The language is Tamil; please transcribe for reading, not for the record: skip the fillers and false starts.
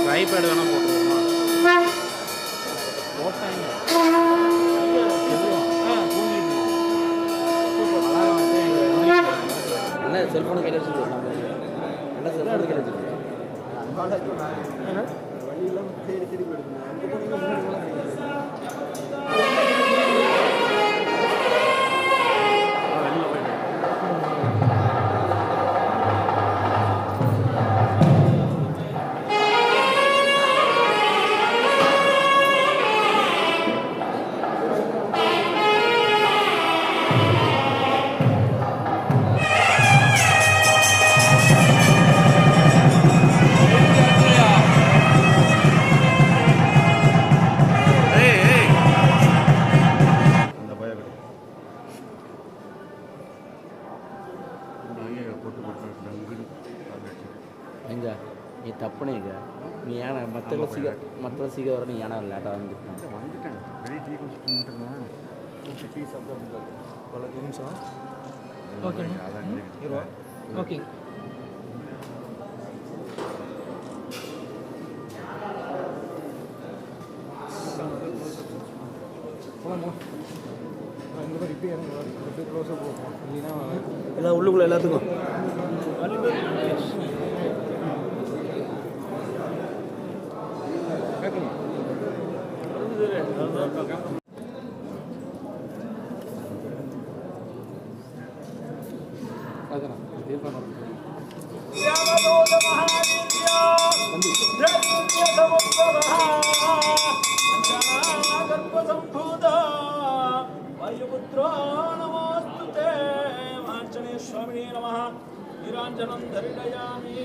ட்ரைபேட் வேணால் போட்டுருவோமா போட்டாங்க என்ன செல்ஃபோனு கையில் வச்சுருக்கோம் என்ன செல்ஃபோனு கையில் வச்சுருக்கோம் வழியெல்லாம் தேடி தேடி போயிடுங்க ಹೆಂಗ ನೀ ತಪ್ಪಣೆ ಈಗ ನೀ ಏನ ಮತ್ತೆ ಸಿಗೋರು ನೀ ಏನ ಲೇಟ வந்துட்டேன் வெளியே டீ குடிச்சிட்டு டீ சாப்பிட்டு பல நிமிஷம் ஓகே ஓகே இந்த மாதிரி இப்போ க்ளோஸாக போகும் இல்லைன்னா எல்லாம் உள்ளுக்குள்ளே எல்லாத்துக்கும் वायुपुत्रो नमोस्तुते वार्चने स्वामिने नमः निराञ्जनं धरिणयामि